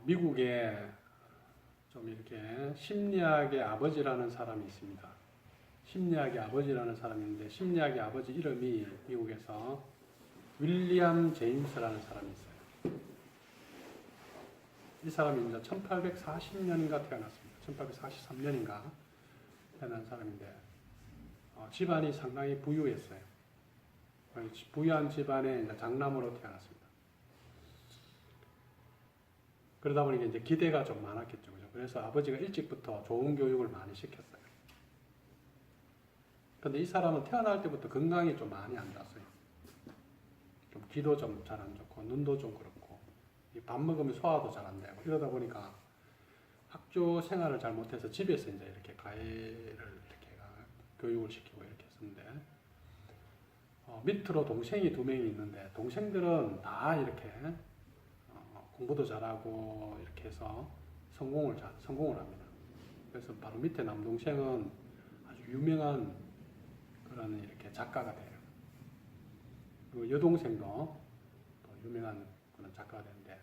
미국에 좀 이렇게 심리학의 아버지라는 사람이 있습니다. 심리학의 아버지라는 사람이 있는데 심리학의 아버지 이름이 미국에서 윌리엄 제임스라는 사람이 있어요. 이 사람이 이제 1840년인가 태어났습니다. 1843년인가 태어난 사람인데 집안이 상당히 부유했어요. 부유한 집안의 이제 장남으로 태어났습니다. 그러다 보니까 이제 기대가 좀 많았겠죠. 그죠? 그래서 아버지가 일찍부터 좋은 교육을 많이 시켰어요. 근데 이 사람은 태어날 때부터 건강이 좀 많이 안 좋았어요. 좀 귀도 좀 잘 안 좋고, 눈도 좀 그렇고, 밥 먹으면 소화도 잘 안 되고, 이러다 보니까 학교 생활을 잘 못해서 집에서 이제 이렇게 과외를 이렇게 교육을 시키고 이렇게 했었는데, 밑으로 동생이 2명이 있는데, 동생들은 다 이렇게 공부도 잘하고 이렇게 해서 성공을 합니다. 그래서 바로 밑에 남동생은 아주 유명한 그런 이렇게 작가가 돼요. 그리고 여동생도 또 유명한 그런 작가가 되는데,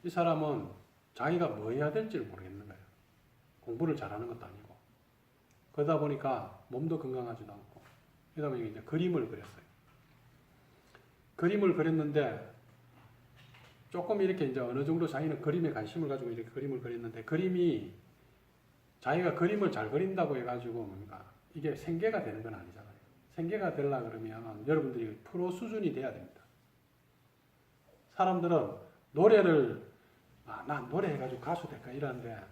이 사람은 자기가 뭐 해야 될지를 모르겠는 거예요. 공부를 잘하는 것도 아니고. 그러다 보니까 몸도 건강하지도 않고, 그러다 보니까 이제 그림을 그렸어요. 그림을 그렸는데, 조금 이렇게 이제 어느 정도 자기는 그림에 관심을 가지고 이렇게 그림을 그렸는데, 그림이 자기가 그림을 잘 그린다고 해가지고 뭡니까? 이게 생계가 되는 건 아니잖아요. 생계가 되려고 그러면 여러분들이 프로 수준이 돼야 됩니다. 사람들은 노래를, 난 노래해가지고 가수 될까 이러는데,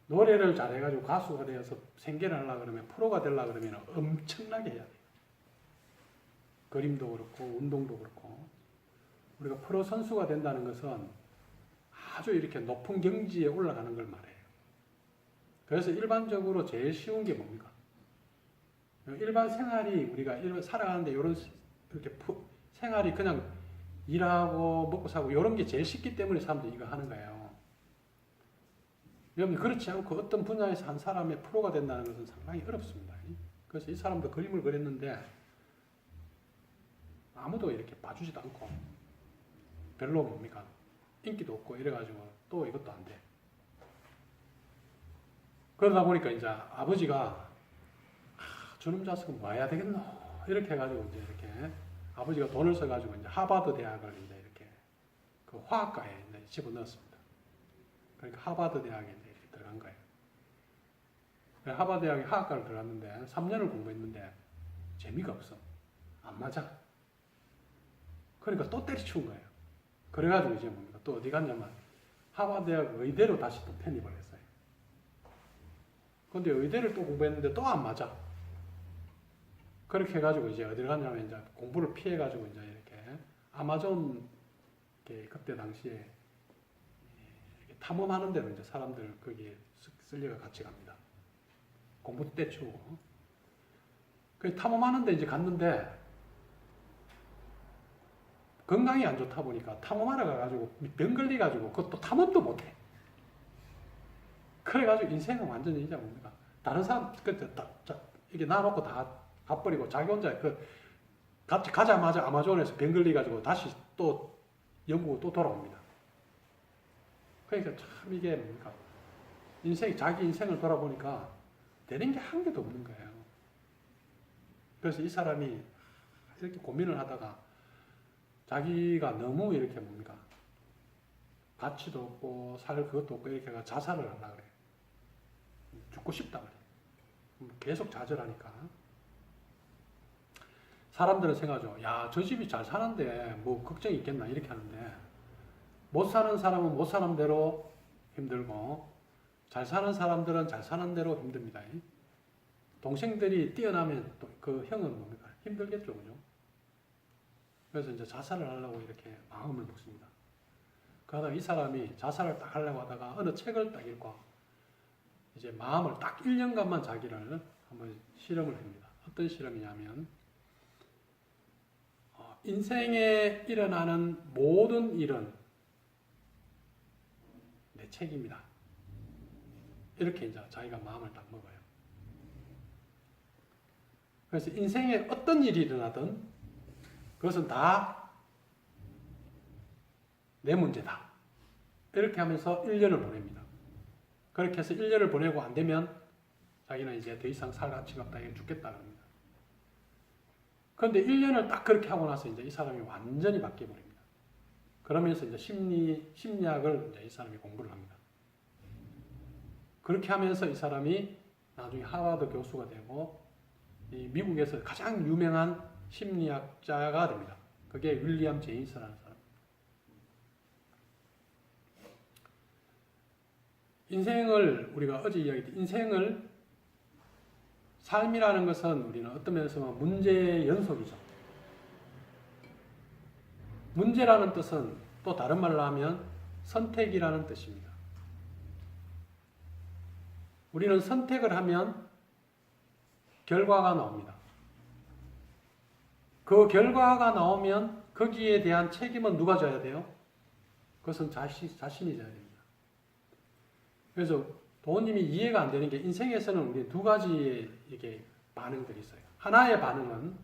노래를 잘해가지고 가수가 되어서 생계를 하려고 그러면, 프로가 되려고 그러면 엄청나게 해야 돼요. 그림도 그렇고, 운동도 그렇고. 우리가 프로 선수가 된다는 것은 아주 이렇게 높은 경지에 올라가는 걸 말해요. 그래서 일반적으로 제일 쉬운 게 뭡니까? 일반 생활이 우리가 살아가는데 이런 이렇게 생활이 그냥 일하고 먹고 사고 이런 게 제일 쉽기 때문에 사람들이 이거 하는 거예요. 여러분 그렇지 않고 어떤 분야에서 한 사람의 프로가 된다는 것은 상당히 어렵습니다. 그래서 이 사람도 그림을 그렸는데 아무도 이렇게 봐주지도 않고 별로 뭡니까? 인기도 없고 이래가지고 또 이것도 안 돼. 그러다 보니까 이제 아버지가 저놈 자식은 뭐 해야 되겠노? 이렇게 해가지고 이제 이렇게 아버지가 돈을 써가지고 이제 하버드 대학을 이제 이렇게 그 화학과에 이제 집어넣었습니다. 그러니까 하버드 대학에 이제 이렇게 들어간 거예요. 하버드 대학에 화학과를 들어갔는데 3년을 공부했는데 재미가 없어. 안 맞아. 그러니까 또 때려치운 거예요. 그래가지고 이제 뭡니까? 또 어디 갔냐면 하버드 대학 의대로 다시 또 편입을 했어요. 근데 의대를 또 공부했는데 또 안 맞아. 그렇게 해가지고 이제 어디를 갔냐면 이제 공부를 피해가지고 이제 이렇게 아마존 그때 당시에 이렇게 탐험하는 데로 이제 사람들 거기에 쓸려가 같이 갑니다. 공부도 떼치우고. 그 탐험하는 데 이제 갔는데 건강이 안 좋다 보니까 탐험하러 가가지고 병 걸려가지고 그것도 탐험도 못해. 그래가지고 인생은 완전히 이제 뭡니까? 다른 사람 이게 놔놓고 다 가버리고 자기 혼자 같이 가자마자 아마존에서 병 걸려가지고 다시 또 영국으로 또 돌아옵니다. 그러니까 참 이게 뭡니까? 자기 인생을 돌아보니까 되는 게 한 개도 없는 거예요. 그래서 이 사람이 이렇게 고민을 하다가 자기가 너무 이렇게 뭡니까? 가치도 없고 살 그것도 없고 이렇게 해서 자살을 하려고 그래요. 죽고 싶다 그래요. 계속 좌절하니까. 사람들은 생각하죠. 야, 저 집이 잘 사는데 뭐 걱정이 있겠나 이렇게 하는데, 못 사는 사람은 못 사는 대로 힘들고 잘 사는 사람들은 잘 사는 대로 힘듭니다. 동생들이 뛰어나면 또 그 형은 뭡니까? 힘들겠죠. 그죠? 그래서 이제 자살을 하려고 이렇게 마음을 먹습니다. 그러다가 이 사람이 자살을 딱 하려고 하다가 어느 책을 딱 읽고 이제 마음을 딱 1년간만 자기를 한번 실험을 합니다. 어떤 실험이냐면 인생에 일어나는 모든 일은 내 책임이다. 이렇게 이제 자기가 마음을 딱 먹어요. 그래서 인생에 어떤 일이 일어나든 그것은 다 내 문제다. 이렇게 하면서 1년을 보냅니다. 그렇게 해서 1년을 보내고 안 되면 자기는 이제 더 이상 살 가치가 없다, 이게 죽겠다 그럽니다. 그런데 1년을 딱 그렇게 하고 나서 이제 이 사람이 완전히 바뀌어 버립니다. 그러면서 이제 심리학을 이제 이 사람이 공부를 합니다. 그렇게 하면서 이 사람이 나중에 하버드 교수가 되고 이 미국에서 가장 유명한 심리학자가 됩니다. 그게 윌리엄 제임스라는 사람. 인생을 우리가 어제 이야기했듯이 인생을 삶이라는 것은 우리는 어떤 면에서 보면 문제의 연속이죠. 문제라는 뜻은 또 다른 말로 하면 선택이라는 뜻입니다. 우리는 선택을 하면 결과가 나옵니다. 그 결과가 나오면 거기에 대한 책임은 누가 져야 돼요? 그것은 자신이 져야 됩니다. 그래서 도우님이 이해가 안 되는 게 인생에서는 우리 두 가지의 이게 반응들이 있어요. 하나의 반응은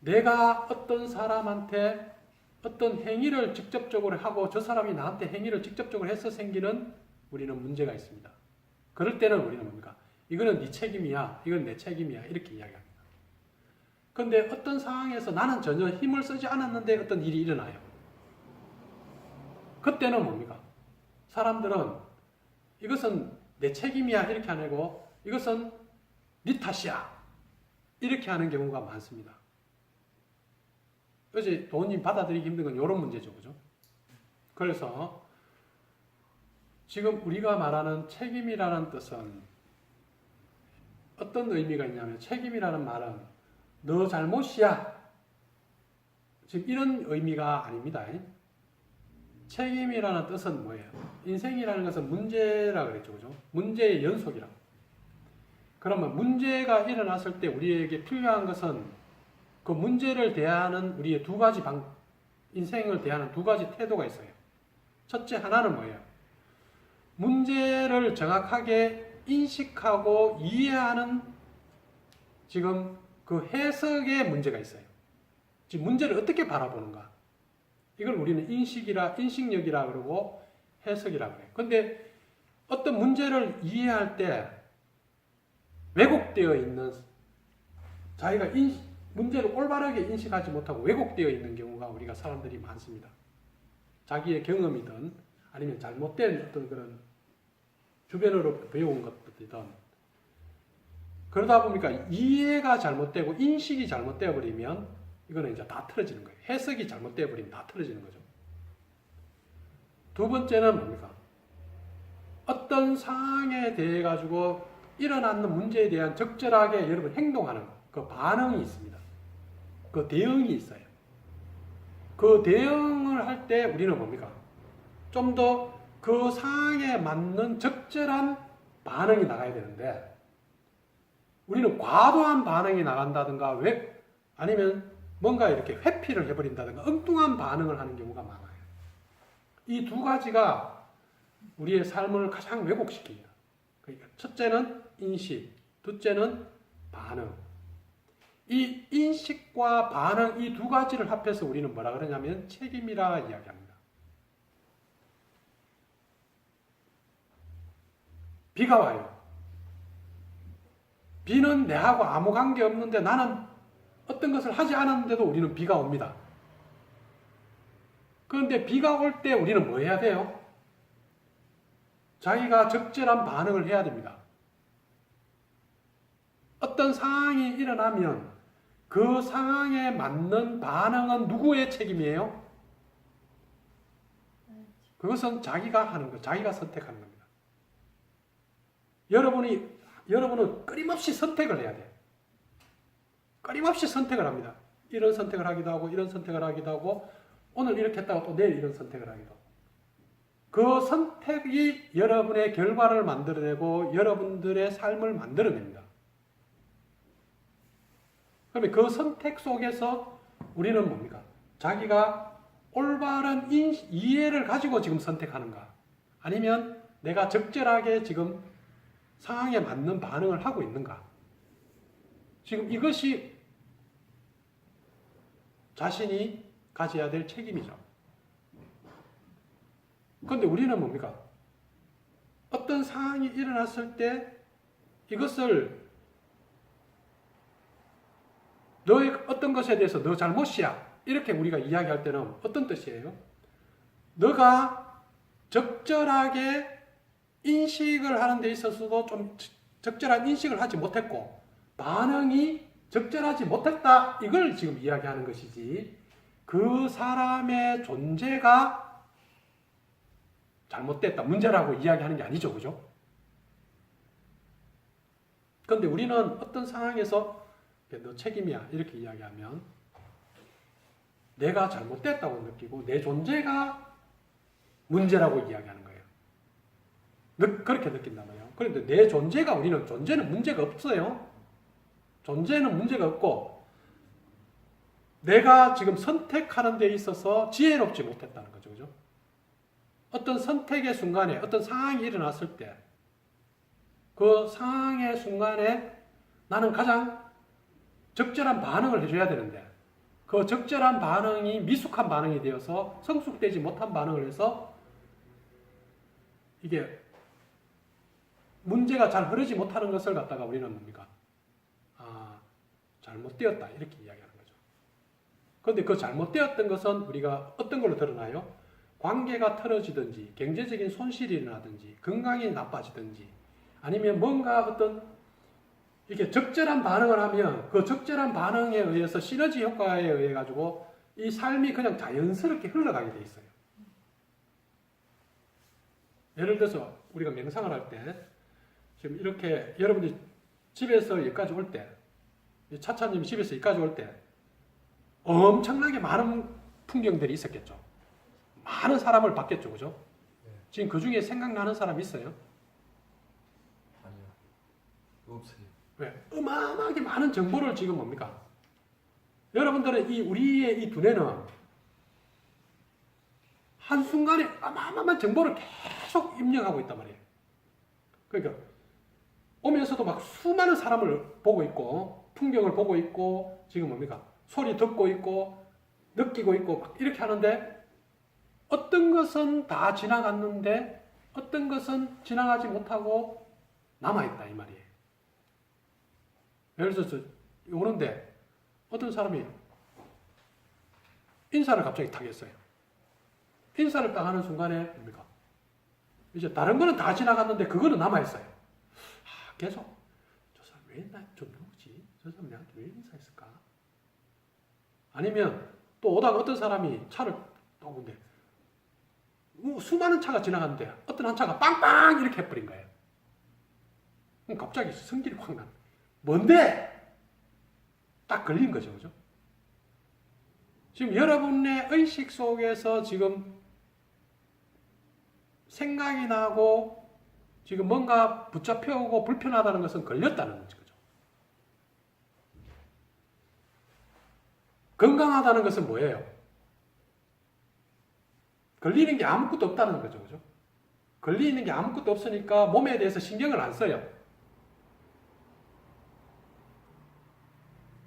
내가 어떤 사람한테 어떤 행위를 직접적으로 하고 저 사람이 나한테 행위를 직접적으로 해서 생기는 우리는 문제가 있습니다. 그럴 때는 우리는 뭡니까? 이거는 네 책임이야. 이건 내 책임이야. 이렇게 이야기합니다. 그런데 어떤 상황에서 나는 전혀 힘을 쓰지 않았는데 어떤 일이 일어나요. 그때는 뭡니까? 사람들은 이것은 내 책임이야. 이렇게 안 하고 이것은 네 탓이야. 이렇게 하는 경우가 많습니다. 어제 도우님 받아들이기 힘든 건 이런 문제죠. 그죠? 그래서 지금 우리가 말하는 책임이라는 뜻은 어떤 의미가 있냐면 책임이라는 말은 너 잘못이야. 지금 이런 의미가 아닙니다. 책임이라는 뜻은 뭐예요? 인생이라는 것은 문제라 그랬죠. 그죠? 문제의 연속이라고. 그러면 문제가 일어났을 때 우리에게 필요한 것은 그 문제를 대하는 우리의 두 가지 인생을 대하는 두 가지 태도가 있어요. 첫째 하나는 뭐예요? 문제를 정확하게 인식하고 이해하는 지금 그 해석의 문제가 있어요. 지금 문제를 어떻게 바라보는가? 이걸 우리는 인식력이라 그러고 해석이라 그래요. 근데 어떤 문제를 이해할 때 왜곡되어 있는 자기가 문제를 올바르게 인식하지 못하고 왜곡되어 있는 경우가 우리가 사람들이 많습니다. 자기의 경험이든 아니면 잘못된 어떤 그런 주변으로 배운 것들이든 그러다 보니까 이해가 잘못되고 인식이 잘못되어 버리면 이거는 이제 다 틀어지는 거예요. 해석이 잘못되어 버리면 다 틀어지는 거죠. 두 번째는 뭡니까? 어떤 상황에 대해 가지고 일어나는 문제에 대한 적절하게 여러분 행동하는 그 반응이 있습니다. 그 대응이 있어요. 그 대응을 할 때 우리는 뭡니까? 좀 더 그 상황에 맞는 적절한 반응이 나가야 되는데 우리는 과도한 반응이 나간다든가 아니면 뭔가 이렇게 회피를 해버린다든가 엉뚱한 반응을 하는 경우가 많아요. 이 두 가지가 우리의 삶을 가장 왜곡시킵니다. 그러니까 첫째는 인식, 둘째는 반응. 이 인식과 반응 이 두 가지를 합해서 우리는 뭐라 그러냐면 책임이라 이야기합니다. 비가 와요. 비는 내하고 아무 관계 없는데 나는 어떤 것을 하지 않았는데도 우리는 비가 옵니다. 그런데 비가 올 때 우리는 뭐 해야 돼요? 자기가 적절한 반응을 해야 됩니다. 어떤 상황이 일어나면 그 상황에 맞는 반응은 누구의 책임이에요? 그것은 자기가 하는 것, 자기가 선택하는 겁니다. 여러분은 끊임없이 선택을 해야 돼요. 끊임없이 선택을 합니다. 이런 선택을 하기도 하고, 이런 선택을 하기도 하고, 오늘 이렇게 했다가 또 내일 이런 선택을 하기도 하고. 그 선택이 여러분의 결과를 만들어내고, 여러분들의 삶을 만들어냅니다. 그러면 그 선택 속에서 우리는 뭡니까? 자기가 올바른 이해를 가지고 지금 선택하는가? 아니면 내가 적절하게 지금 상황에 맞는 반응을 하고 있는가? 지금 이것이 자신이 가져야 될 책임이죠. 그런데 우리는 뭡니까? 어떤 상황이 일어났을 때 이것을 너의 어떤 것에 대해서 너 잘못이야 이렇게 우리가 이야기할 때는 어떤 뜻이에요? 너가 적절하게 인식을 하는 데 있어서도 좀 적절한 인식을 하지 못했고 반응이 적절하지 못했다 이걸 지금 이야기하는 것이지 그 사람의 존재가 잘못됐다 문제라고 이야기하는 게 아니죠, 그죠? 그런데 우리는 어떤 상황에서 너 책임이야 이렇게 이야기하면 내가 잘못됐다고 느끼고 내 존재가 문제라고 이야기하는 거예요. 그렇게 느낀단 말이에요. 그런데 내 존재가 우리는 존재는 문제가 없어요. 존재는 문제가 없고 내가 지금 선택하는 데 있어서 지혜롭지 못했다는 거죠. 그죠? 어떤 선택의 순간에 어떤 상황이 일어났을 때 그 상황의 순간에 나는 가장 적절한 반응을 해줘야 되는데 그 적절한 반응이 미숙한 반응이 되어서 성숙되지 못한 반응을 해서 이게 문제가 잘 흐르지 못하는 것을 갖다가 우리는 뭡니까? 잘못되었다 이렇게 이야기하는 거죠. 그런데 그 잘못되었던 것은 우리가 어떤 걸로 드러나요? 관계가 틀어지든지 경제적인 손실이 일어나든지 건강이 나빠지든지 아니면 뭔가 어떤 이게 적절한 반응을 하면 그 적절한 반응에 의해서 시너지 효과에 의해 가지고 이 삶이 그냥 자연스럽게 흘러가게 돼 있어요. 예를 들어서 우리가 명상을 할 때 지금 이렇게 여러분들이 집에서 여기까지 올 때 차차님이 집에서 여기까지 올 때 엄청나게 많은 풍경들이 있었겠죠. 많은 사람을 봤겠죠. 그죠? 지금 그 중에 생각나는 사람 있어요? 아니요. 없어요. 왜? 어마어마하게 많은 정보를 지금 뭡니까? 여러분들은 우리의 이 두뇌는 한순간에 어마어마한 정보를 계속 입력하고 있단 말이에요. 그러니까 오면서도 막 수많은 사람을 보고 있고 풍경을 보고 있고 지금 뭡니까? 소리 듣고 있고 느끼고 있고 막 이렇게 하는데 어떤 것은 다 지나갔는데 어떤 것은 지나가지 못하고 남아있다 이 말이에요. 예를 들어서 오는데 어떤 사람이 인사를 갑자기 탁 했어요. 인사를 딱 하는 순간에 뭡니까? 이제 다른 거는 다 지나갔는데 그거는 남아있어요. 계속 저 사람 왜 좀 누구지? 저 사람 내한테 왜 인사했을까? 아니면 또 오다가 어떤 사람이 차를 딱 오는데 수많은 차가 지나갔는데 어떤 한 차가 빵빵 이렇게 해버린 거예요. 그럼 갑자기 성질이 확 나. 뭔데? 딱 걸린 거죠. 그죠? 지금 여러분의 의식 속에서 지금 생각이 나고 지금 뭔가 붙잡혀오고 불편하다는 것은 걸렸다는 거죠. 건강하다는 것은 뭐예요? 걸리는 게 아무것도 없다는 거죠. 그죠? 걸리는 게 아무것도 없으니까 몸에 대해서 신경을 안 써요.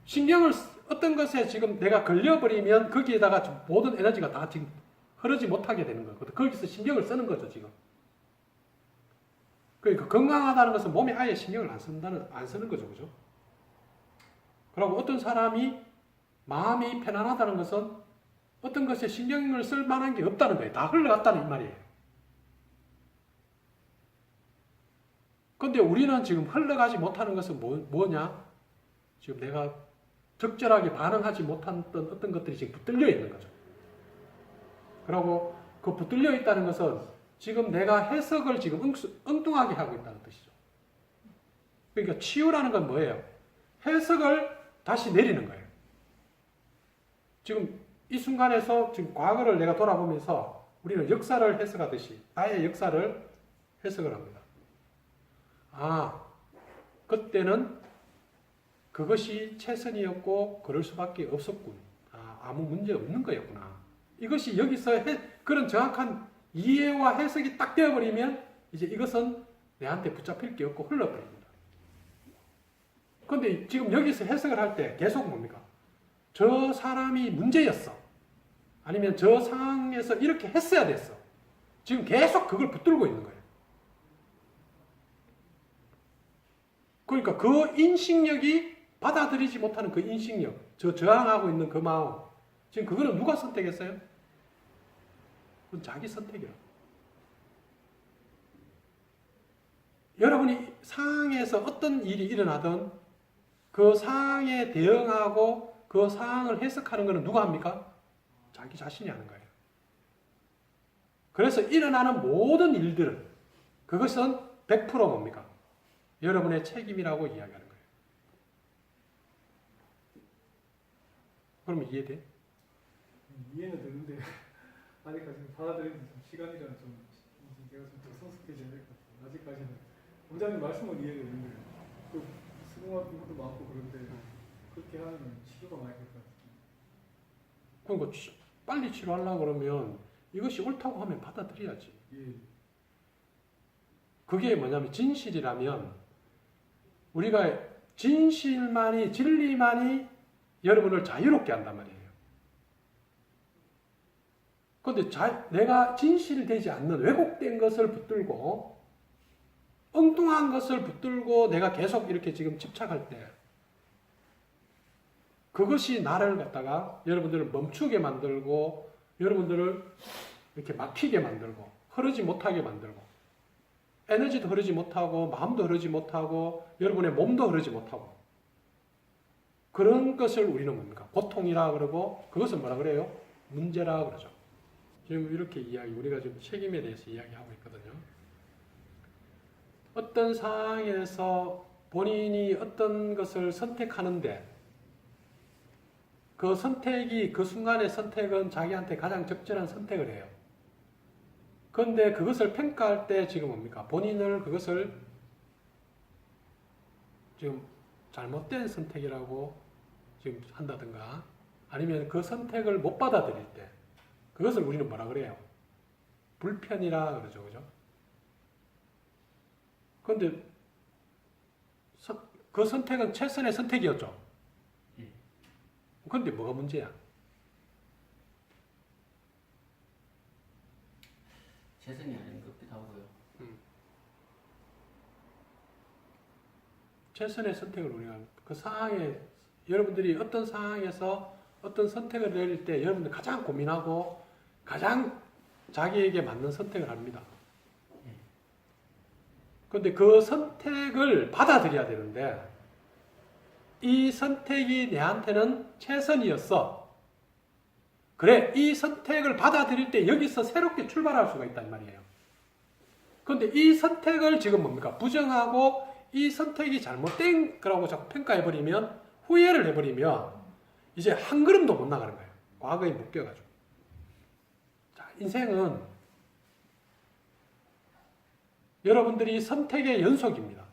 신경을 어떤 것에 지금 내가 걸려버리면 거기에다가 모든 에너지가 다 지금 흐르지 못하게 되는 거거든요. 거기서 신경을 쓰는 거죠, 지금. 그러니까 건강하다는 것은 몸에 아예 신경을 안 쓰는 거죠, 그죠? 그리고 어떤 사람이 마음이 편안하다는 것은 어떤 것에 신경을 쓸 만한 게 없다는 거예요. 다 흘러갔다는 이 말이에요. 그런데 우리는 지금 흘러가지 못하는 것은 뭐냐? 지금 내가 적절하게 반응하지 못한 어떤 것들이 지금 붙들려 있는 거죠. 그리고 그 붙들려 있다는 것은 지금 내가 해석을 지금 엉뚱하게 하고 있다는 뜻이죠. 그러니까 치유라는 건 뭐예요? 해석을 다시 내리는 거예요. 지금 이 순간에서 지금 과거를 내가 돌아보면서 우리는 역사를 해석하듯이 나의 역사를 해석을 합니다. 그때는 그것이 최선이었고 그럴 수밖에 없었군. 아무 문제 없는 거였구나. 이것이 여기서 그런 정확한 이해와 해석이 딱 되어버리면 이제 이것은 내한테 붙잡힐 게 없고 흘러버립니다. 그런데 지금 여기서 해석을 할 때 계속 뭡니까? 저 사람이 문제였어. 아니면 저 상황에서 이렇게 했어야 됐어. 지금 계속 그걸 붙들고 있는 거예요. 그러니까 그 인식력이 받아들이지 못하는 그 인식력, 저항하고 있는 그 마음, 지금 그거는 누가 선택했어요? 그건 자기 선택이야. 여러분이 상황에서 어떤 일이 일어나든 그 상황에 대응하고 그 상황을 해석하는 것은 누가 합니까? 자기 자신이 하는 거예요. 그래서 일어나는 모든 일들은 그것은 100% 뭡니까? 여러분의 책임이라고 이야기하는 거예요. 그러면 이해돼? 이해는 되는데 아직까지는 받아들이는 좀 시간이랑 좀 제가 좀 더 성숙해져야 될 것 같아요. 아직까지는 원장님 말씀은 이해되는데 또 수긍하는 것도 많고 그런데 그렇게 하면 치료가 많이 될 것 같아요. 그러니까 빨리 치료하려고 그러면 이것이 옳다고 하면 받아들여야지. 예. 그게 뭐냐면 진실이라면 우리가 진실만이 진리만이 여러분을 자유롭게 한단 말이에요. 그런데 내가 진실되지 않는 왜곡된 것을 붙들고 엉뚱한 것을 붙들고 내가 계속 이렇게 지금 집착할 때 그것이 나를 갖다가 여러분들을 멈추게 만들고 여러분들을 이렇게 막히게 만들고 흐르지 못하게 만들고 에너지도 흐르지 못하고 마음도 흐르지 못하고 여러분의 몸도 흐르지 못하고 그런 것을 우리는 뭡니까? 고통이라 그러고 그것을 뭐라 그래요? 문제라 그러죠. 지금 이렇게 우리가 지금 책임에 대해서 이야기하고 있거든요. 어떤 상황에서 본인이 어떤 것을 선택하는데 그 선택이 그 순간의 선택은 자기한테 가장 적절한 선택을 해요. 그런데 그것을 평가할 때 지금 뭡니까? 본인을 그것을 지금 잘못된 선택이라고 지금 한다든가 아니면 그 선택을 못 받아들일 때 그것을 우리는 뭐라 그래요? 불편이라 그러죠. 그죠? 그런데 그 선택은 최선의 선택이었죠. 그런데 뭐가 문제야? 최선이 아닌 것 같기도 하고요. 최선의 선택을 우리가 그 상황에 여러분들이 어떤 상황에서 어떤 선택을 내릴 때 여러분들 가장 고민하고 가장 자기에게 맞는 선택을 합니다. 그런데 그 선택을 받아들여야 되는데 이 선택이 내한테는 최선이었어. 그래, 이 선택을 받아들일 때 여기서 새롭게 출발할 수가 있단 말이에요. 그런데 이 선택을 지금 뭡니까? 부정하고 이 선택이 잘못된 거라고 자꾸 평가해버리면 후회를 해버리면 이제 한 걸음도 못 나가는 거예요. 과거에 묶여가지고. 자, 인생은 여러분들이 선택의 연속입니다.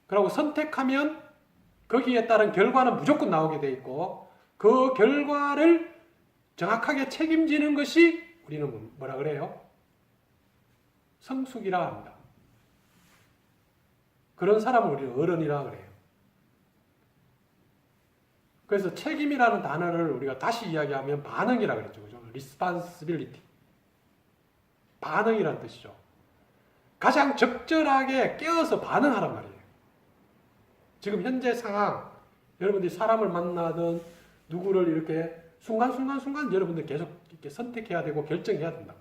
그리고 선택하면 거기에 따른 결과는 무조건 나오게 돼 있고 그 결과를 정확하게 책임지는 것이 우리는 뭐라 그래요? 성숙이라 합니다. 그런 사람을 우리는 어른이라 그래요. 그래서 책임이라는 단어를 우리가 다시 이야기하면 반응이라 그랬죠. 그죠? responsibility. 반응이라는 뜻이죠. 가장 적절하게 깨어서 반응하란 말이에요. 지금 현재 상황, 여러분들이 사람을 만나든 누구를 이렇게 순간순간 여러분들 계속 이렇게 선택해야 되고 결정해야 된다.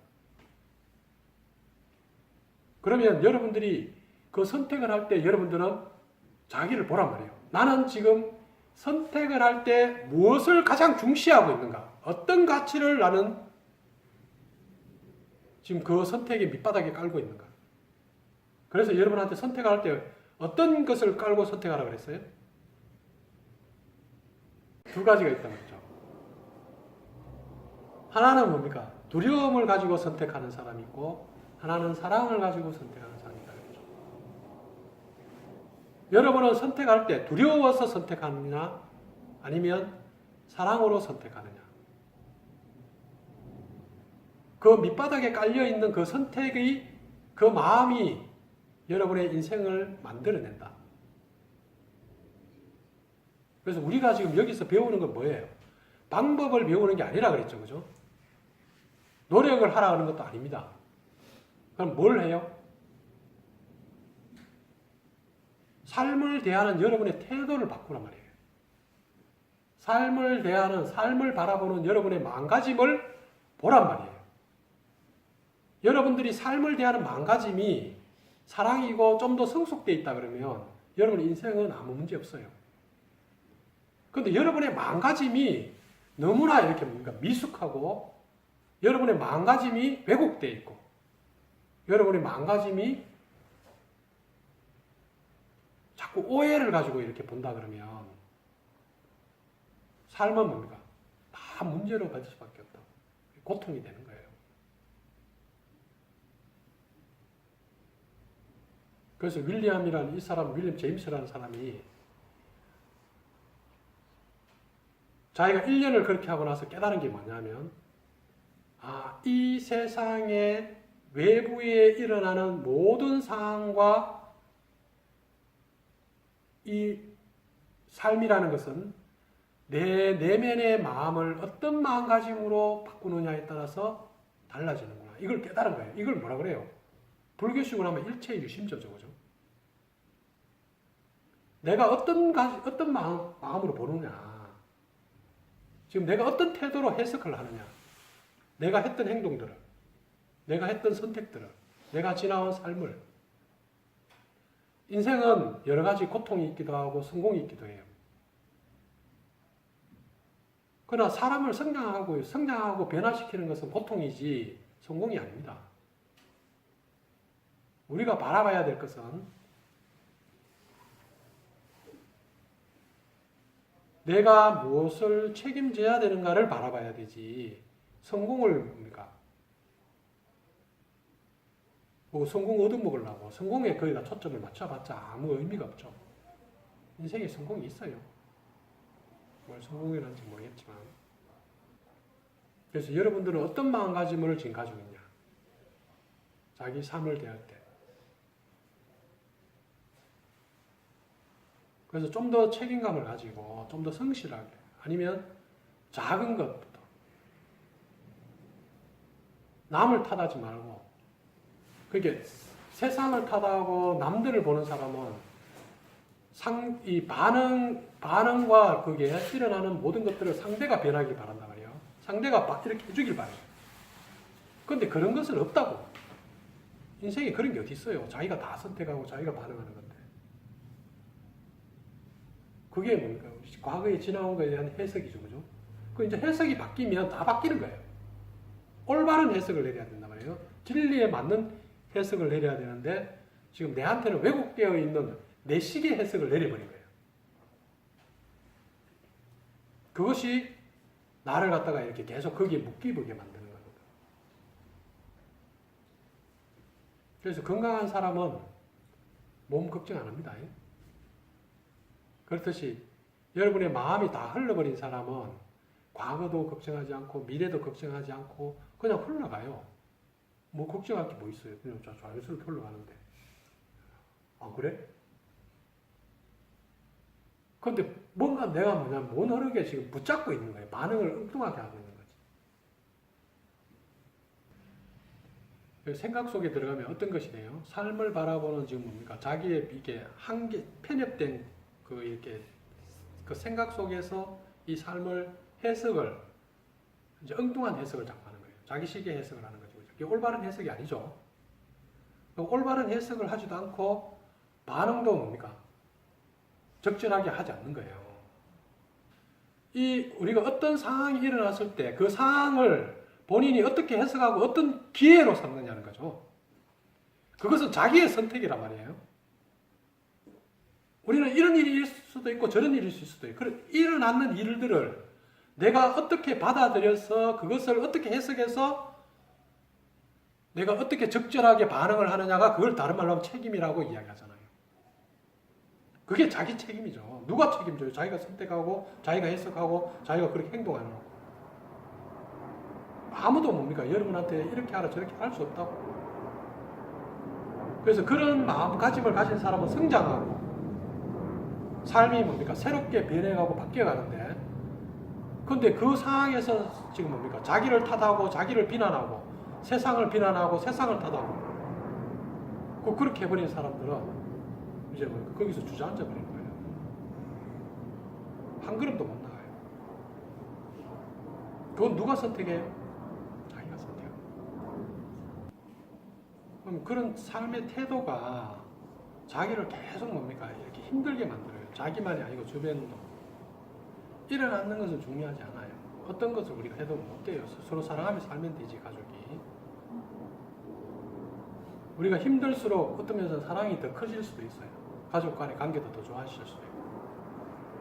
그러면 여러분들이 그 선택을 할 때 여러분들은 자기를 보란 말이에요. 나는 지금 선택을 할 때 무엇을 가장 중시하고 있는가? 어떤 가치를 나는 지금 그 선택의 밑바닥에 깔고 있는가? 그래서 여러분한테 선택할 때 어떤 것을 깔고 선택하라고 그랬어요? 두 가지가 있다고 했죠. 하나는 뭡니까? 두려움을 가지고 선택하는 사람이 있고 하나는 사랑을 가지고 선택하는 사람이 있다 그랬죠. 여러분은 선택할 때 두려워서 선택하느냐 아니면 사랑으로 선택하느냐. 그 밑바닥에 깔려있는 그 선택의 그 마음이 여러분의 인생을 만들어낸다. 그래서 우리가 지금 여기서 배우는 건 뭐예요? 방법을 배우는 게 아니라 그랬죠. 그죠? 노력을 하라는 것도 아닙니다. 그럼 뭘 해요? 삶을 대하는 여러분의 태도를 바꾸란 말이에요. 삶을 대하는, 삶을 바라보는 여러분의 마음가짐을 보란 말이에요. 여러분들이 삶을 대하는 마음가짐이 사랑이고 좀 더 성숙되어 있다 그러면 여러분의 인생은 아무 문제 없어요. 그런데 여러분의 마음가짐이 너무나 이렇게 뭔가 미숙하고 여러분의 마음가짐이 왜곡되어 있고 여러분의 마음가짐이 자꾸 오해를 가지고 이렇게 본다 그러면 삶은 뭡니까? 다 문제로 가질 수밖에 없다. 고통이 되는 거예요. 그래서 윌리엄이라는 이 사람, 윌리엄 제임스라는 사람이 자기가 1년을 그렇게 하고 나서 깨달은 게 뭐냐면 이 세상의 외부에 일어나는 모든 상황과 이 삶이라는 것은 내 내면의 마음을 어떤 마음가짐으로 바꾸느냐에 따라서 달라지는구나. 이걸 깨달은 거예요. 이걸 뭐라 그래요? 불교식으로 하면 일체유심조죠. 그죠? 내가 어떤 마음으로 보느냐. 지금 내가 어떤 태도로 해석을 하느냐. 내가 했던 행동들을, 내가 했던 선택들을, 내가 지나온 삶을. 인생은 여러 가지 고통이 있기도 하고 성공이 있기도 해요. 그러나 사람을 성장하고 변화시키는 것은 고통이지 성공이 아닙니다. 우리가 바라봐야 될 것은 내가 무엇을 책임져야 되는가를 바라봐야 되지 성공을 뭡니까? 성공 얻어먹으려고 성공에 거기다 초점을 맞춰봤자 아무 의미가 없죠. 인생에 성공이 있어요. 뭘 성공이라는지 모르겠지만. 그래서 여러분들은 어떤 마음가짐을 지금 가지고 있냐? 자기 삶을 대할 때. 그래서 좀 더 책임감을 가지고 좀 더 성실하게 아니면 작은 것부터 남을 탓하지 말고 그게 세상을 탓하고 남들을 보는 사람은 이 반응과 그게 일어나는 모든 것들을 상대가 변하길 바란단 말이에요. 상대가 이렇게 해주길 바래요. 그런데 그런 것은 없다고. 인생에 그런 게 어디 있어요. 자기가 다 선택하고 자기가 반응하는 건데. 그게 뭡니까? 과거에 지나온 것에 대한 해석이죠. 그죠? 그 이제 해석이 바뀌면 다 바뀌는 거예요. 올바른 해석을 내려야 된단 말이에요. 진리에 맞는 해석을 내려야 되는데 지금 내한테는 왜곡되어 있는 내 식의 해석을 내려버린 거예요. 그것이 나를 갖다가 이렇게 계속 거기에 묶이게 만드는 겁니다. 그래서 건강한 사람은 몸 걱정 안 합니다. 그렇듯이 여러분의 마음이 다 흘러버린 사람은 과거도 걱정하지 않고 미래도 걱정하지 않고 그냥 흘러가요. 뭐 걱정할 게 뭐 있어요. 그냥 자연스럽게 흘러가는데. 아 그래? 근데 뭔가 내가 못 흐르게 지금 붙잡고 있는 거예요. 반응을 엉뚱하게 하고 있는 거지. 생각 속에 들어가면 어떤 것이 돼요? 삶을 바라보는 지금 뭡니까? 자기의 이게 편협된 이렇게 그 생각 속에서 이 삶을 해석을 이제 엉뚱한 해석을 자꾸 하는 거예요. 자기식의 해석을 하는 거죠. 이게 올바른 해석이 아니죠. 올바른 해석을 하지도 않고 반응도 뭡니까? 적절하게 하지 않는 거예요. 우리가 어떤 상황이 일어났을 때 그 상황을 본인이 어떻게 해석하고 어떤 기회로 삼느냐는 거죠. 그것은 자기의 선택이란 말이에요. 우리는 이런 일이 있을 수도 있고 저런 일이 있을 수도 있고 일어나는 일들을 내가 어떻게 받아들여서 그것을 어떻게 해석해서 내가 어떻게 적절하게 반응을 하느냐가 그걸 다른 말로 하면 책임이라고 이야기하잖아요. 그게 자기 책임이죠. 누가 책임져요? 자기가 선택하고 자기가 해석하고 자기가 그렇게 행동하는 거. 아무도 뭡니까? 여러분한테 이렇게 하라 저렇게 할 수 없다고. 그래서 그런 마음가짐을 가진 사람은 성장하고 삶이 뭡니까? 새롭게 변해가고 바뀌어가는데 근데 그 상황에서 지금 뭡니까? 자기를 탓하고 자기를 비난하고 세상을 비난하고 세상을 탓하고 그렇게 해버린 사람들은 이제 거기서 주저앉아 버리는 거예요. 한 걸음도 못 나가요. 그건 누가 선택해요? 자기가 선택해요. 그럼 그런 삶의 태도가 자기를 계속 뭡니까? 이렇게 힘들게 만들어요. 자기만이 아니고 주변도. 일어나는 것은 중요하지 않아요. 어떤 것을 우리가 해도 못 돼요. 서로 사랑하며 살면 되지, 가족이. 우리가 힘들수록 어떤 면에서 사랑이 더 커질 수도 있어요. 가족 간의 관계도 더 좋아지실 수도 있고.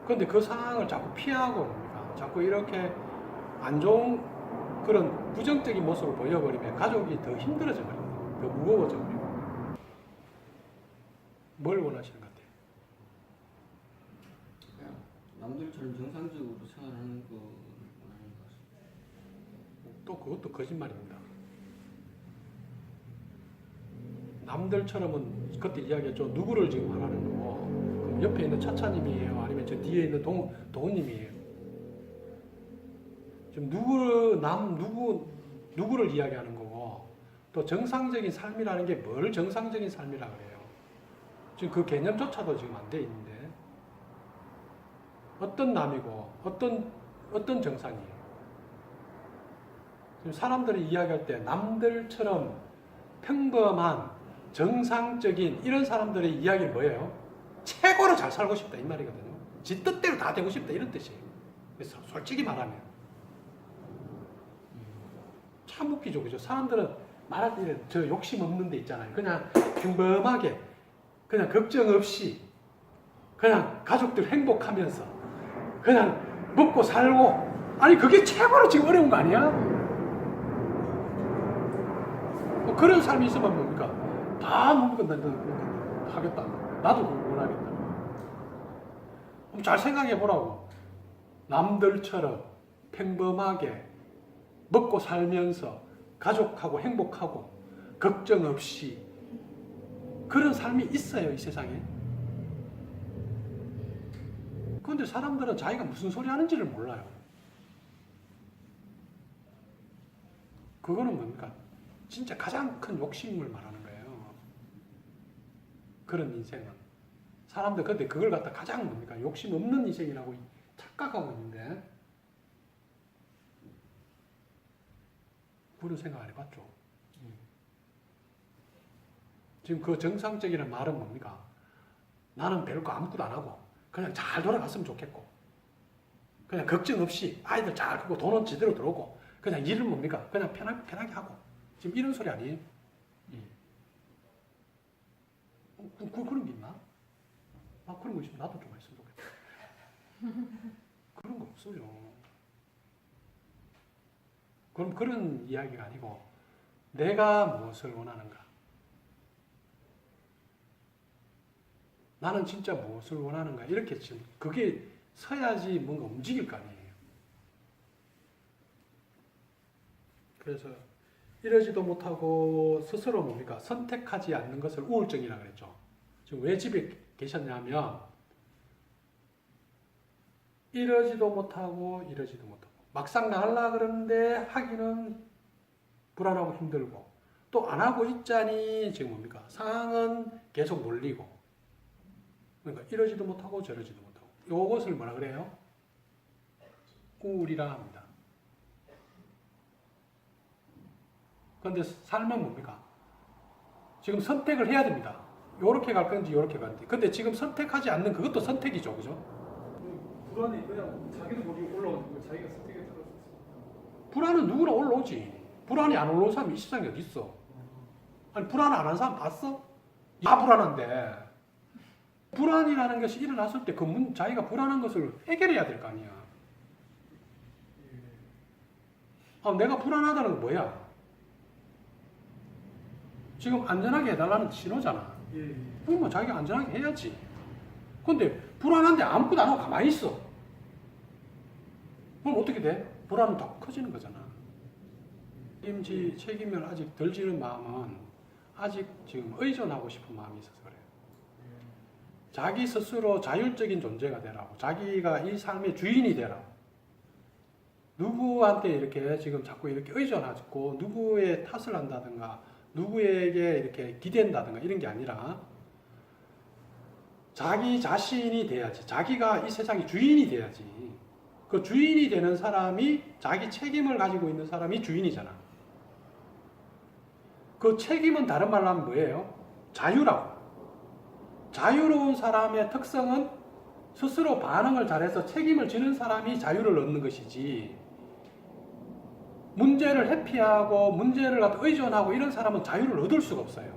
그런데 그 상황을 자꾸 피하고 뭡니까? 자꾸 이렇게 안 좋은 그런 부정적인 모습을 보여버리면 가족이 더 힘들어져 버립니다. 더 무거워져 버리고. 뭘 원하시는 것 같아요? 그냥 남들처럼 정상적으로 생활하는 거 원하는 것 같습니다. 또 그것도 거짓말입니다. 남들처럼은 그때 이야기했죠. 누구를 지금 말하는 거고, 그럼 옆에 있는 차차님이에요? 아니면 저 뒤에 있는 동훈님이에요? 지금 누구를 이야기하는 거고, 또 정상적인 삶이라는 게 뭘 정상적인 삶이라 그래요? 지금 그 개념조차도 지금 안 돼 있는데, 어떤 남이고, 어떤 정상이에요? 지금 사람들이 이야기할 때 남들처럼 평범한 정상적인 이런 사람들의 이야기는 뭐예요? 최고로 잘 살고 싶다 이 말이거든요. 지 뜻대로 다 되고 싶다 이런 뜻이에요. 그래서 솔직히 말하면 참 웃기죠, 그죠? 사람들은 말할 때 저 욕심 없는 데 있잖아요. 그냥 평범하게, 그냥 걱정 없이, 그냥 가족들 행복하면서, 그냥 먹고 살고, 아니 그게 최고로 지금 어려운 거 아니야? 뭐 그런 삶이 있으면 뭡니까? 다 뭡니까? 나 하겠다. 나도 그거 원하겠다. 그럼 잘 생각해 보라고. 남들처럼 평범하게 먹고 살면서 가족하고 행복하고 걱정 없이 그런 삶이 있어요, 이 세상에. 그런데 사람들은 자기가 무슨 소리 하는지를 몰라요. 그거는 뭡니까? 진짜 가장 큰 욕심을 말하는 거예요. 그런 인생은. 사람들 근데 그걸 갖다 가장 뭡니까? 욕심 없는 인생이라고 착각하고 있는데 그런 생각 안 해봤죠? 지금 그 정상적이라는 말은 뭡니까? 나는 별거 아무것도 안 하고 그냥 잘 돌아갔으면 좋겠고 그냥 걱정 없이 아이들 잘 크고 돈은 제대로 들어오고 그냥 일을 뭡니까? 그냥 편하게 하고 지금 이런 소리 아니에요? 그런 게 있나? 아, 그런 거 있으면 나도 좀 했으면 좋겠다. 그런 거 없어요. 그럼 그런 이야기가 아니고 내가 무엇을 원하는가? 나는 진짜 무엇을 원하는가? 이렇게 지금 그게 서야지 뭔가 움직일 거 아니에요. 그래서 이러지도 못하고 스스로 뭡니까? 선택하지 않는 것을 우울증이라고 그랬죠. 지금 왜 집에 계셨냐면 이러지도 못하고 이러지도 못하고 막상 나가려고 그러는데 하기는 불안하고 힘들고 또 안 하고 있자니 지금 뭡니까? 상황은 계속 몰리고 그러니까 이러지도 못하고 저러지도 못하고 요것을 뭐라 그래요? 우울이라 합니다. 그런데 삶은 뭡니까? 지금 선택을 해야 됩니다. 요렇게 갈 건지 요렇게 갈 건지. 근데 지금 선택하지 않는 그것도 선택이죠. 그죠? 불안이 그냥 자기도 모르게 올라오는 거 자기가 선택에 따라서 있습니다. 불안은 누구나 올라오지. 불안이 안 올라온 사람이 이 세상에 어디 있어? 아니 불안 안 한 사람 봤어? 다 불안한데 불안이라는 것이 일어났을 때 그 자기가 불안한 것을 해결해야 될 거 아니야. 아, 내가 불안하다는 건 뭐야? 지금 안전하게 해달라는 신호잖아. 그럼 뭐 자기가 안전하게 해야지. 근데 불안한데 아무것도 안 하고 가만히 있어. 그럼 어떻게 돼? 불안은 더 커지는 거잖아. 책임을 아직 덜 지는 마음은 아직 지금 의존하고 싶은 마음이 있어서 그래요. 자기 스스로 자율적인 존재가 되라고. 자기가 이 삶의 주인이 되라고. 누구한테 이렇게 지금 자꾸 이렇게 의존하고 누구의 탓을 한다든가 누구에게 이렇게 기댄다든가 이런 게 아니라 자기 자신이 돼야지. 자기가 이 세상의 주인이 돼야지. 그 주인이 되는 사람이 자기 책임을 가지고 있는 사람이 주인이잖아. 그 책임은 다른 말로 하면 뭐예요? 자유라고. 자유로운 사람의 특성은 스스로 반응을 잘해서 책임을 지는 사람이 자유를 얻는 것이지, 문제를 회피하고 문제를 갖다 의존하고 이런 사람은 자유를 얻을 수가 없어요.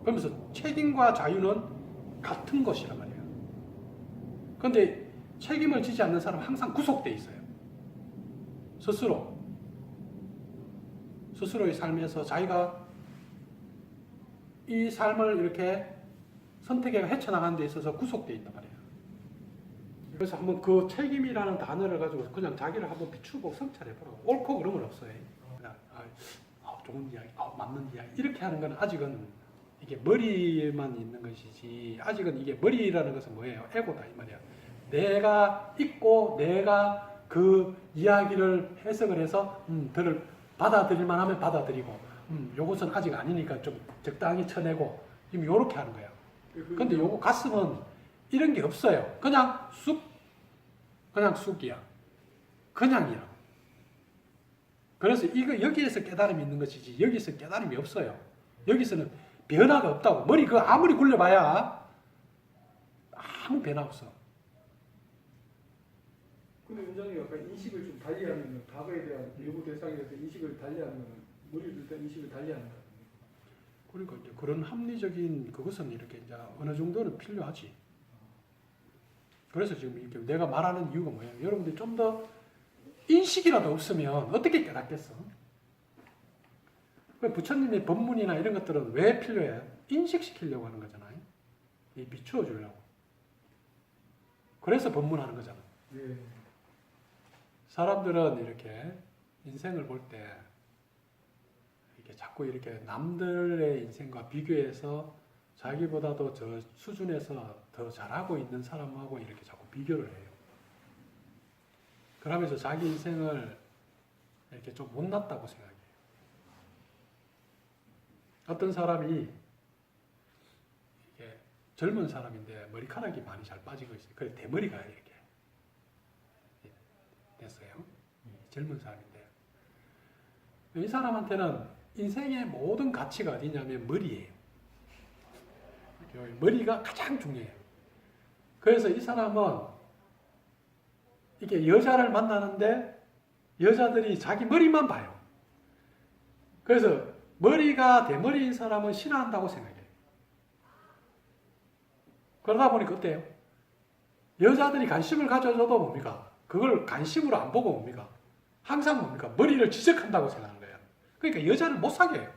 그러면서 책임과 자유는 같은 것이란 말이에요. 그런데 책임을 지지 않는 사람은 항상 구속돼 있어요. 스스로의 삶에서 자기가 이 삶을 이렇게 선택해서 헤쳐나가는 데 있어서 구속돼 있단 말이에요. 그래서 한번 그 책임이라는 단어를 가지고 그냥 자기를 한번 비추고 성찰해보라고. 옳고 그름은 없어요. 그냥 좋은 이야기, 맞는 이야기 이렇게 하는 건 아직은 이게 머리에만 있는 것이지, 아직은 이게 머리라는 것은 뭐예요? 에고다 이 말이야. 내가 있고 내가 그 이야기를 해석을 해서 들을 받아들일만 하면 받아들이고, 요것은 아직 아니니까 좀 적당히 쳐내고, 지금 요렇게 하는 거야. 근데 요거 가슴은 이런 게 없어요. 그냥 쑥이야. 그냥이야. 그래서 이거 여기에서 깨달음이 있는 것이지 여기서 깨달음이 없어요. 여기서는 변화가 없다고. 머리 그 아무리 굴려봐야 아무 변화 없어. 근데 원장님 약간 인식을 좀 달리하면 과거에 대한 일부 대상에 대해서 인식을 달리하면 머리를 일단 인식을 달리한다. 그러니까 이제 그런 합리적인 그것은 이렇게 이제 어느 정도는 필요하지. 그래서 지금 이렇게 내가 말하는 이유가 뭐예요? 여러분들이 좀 더 인식이라도 없으면 어떻게 깨닫겠어? 부처님의 법문이나 이런 것들은 왜 필요해? 인식시키려고 하는 거잖아요. 비추어 주려고. 그래서 법문하는 거잖아. 네. 사람들은 이렇게 인생을 볼 때 이렇게 자꾸 이렇게 남들의 인생과 비교해서 자기보다도 저 수준에서 더 잘하고 있는 사람하고 이렇게 자꾸 비교를 해요. 그러면서 자기 인생을 이렇게 좀 못났다고 생각해요. 어떤 사람이 이게 젊은 사람인데 머리카락이 많이 잘 빠진 거 있어요. 그래 대머리가 이렇게 됐어요. 젊은 사람인데 이 사람한테는 인생의 모든 가치가 어디냐면 머리예요. 머리가 가장 중요해요. 그래서 이 사람은 이게 여자를 만나는데 여자들이 자기 머리만 봐요. 그래서 머리가 대머리인 사람은 싫어한다고 생각해요. 그러다 보니까 어때요? 여자들이 관심을 가져줘도 뭡니까? 그걸 관심으로 안 보고 뭡니까? 항상 뭡니까? 머리를 지적한다고 생각하는 거예요. 그러니까 여자를 못 사귀어요.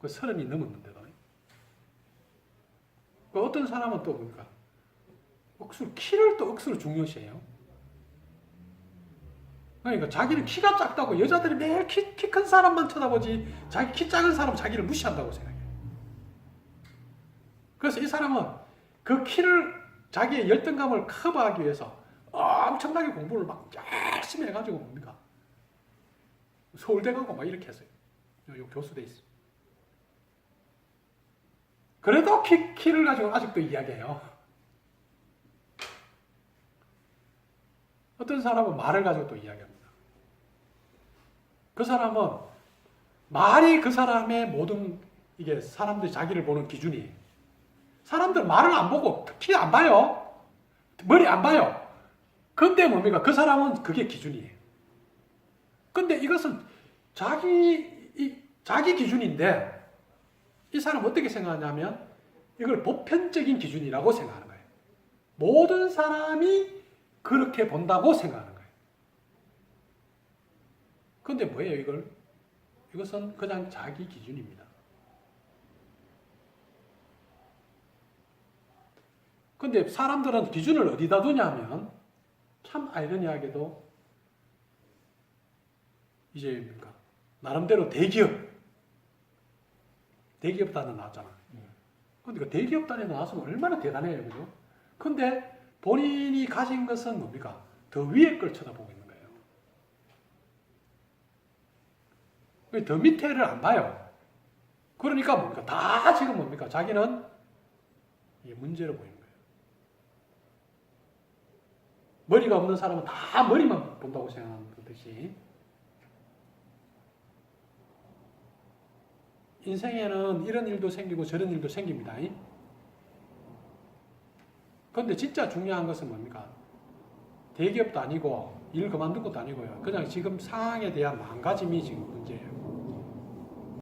그 30이 넘었는데도. 그 어떤 사람은 또 뭡니까? 억수로 키를 또 억수로 중요시해요. 그러니까 자기는 키가 작다고 여자들이 매일 키 큰 사람만 쳐다보지 자기 키 작은 사람 자기를 무시한다고 생각해요. 그래서 이 사람은 그 키를 자기의 열등감을 커버하기 위해서 엄청나게 공부를 막 열심히 해가지고 뭡니까? 서울대 가고 막 이렇게 했어요. 요 교수돼 있어. 그래도 키를 가지고 아직도 이야기해요. 어떤 사람은 말을 가지고 또 이야기합니다. 그 사람은 말이 그 사람의 모든 이게 사람들이 자기를 보는 기준이에요. 사람들 말을 안 보고 키 안 봐요. 머리 안 봐요. 근데 뭡니까? 그 사람은 그게 기준이에요. 근데 이것은 자기 기준인데 이 사람은 어떻게 생각하냐면 이걸 보편적인 기준이라고 생각하는 거예요. 모든 사람이 그렇게 본다고 생각하는 거예요. 근데 뭐예요, 이걸? 이것은 그냥 자기 기준입니다. 근데 사람들은 기준을 어디다 두냐면 참 아이러니하게도 이제 뭡니까? 나름대로 대기업 단어 나왔잖아. 근데 그 대기업 단어 나왔으면 얼마나 대단해요, 그죠? 근데 본인이 가진 것은 뭡니까? 더 위에 걸 쳐다보고 있는 거예요. 더 밑에를 안 봐요. 그러니까 뭡니까? 다 지금 뭡니까? 자기는 이게 문제로 보이는 거예요. 머리가 없는 사람은 다 머리만 본다고 생각하는 듯이 인생에는 이런 일도 생기고 저런 일도 생깁니다. 그런데 진짜 중요한 것은 뭡니까? 대기업도 아니고 일 그만둔 것도 아니고요. 그냥 지금 상황에 대한 마음가짐이 지금 문제예요.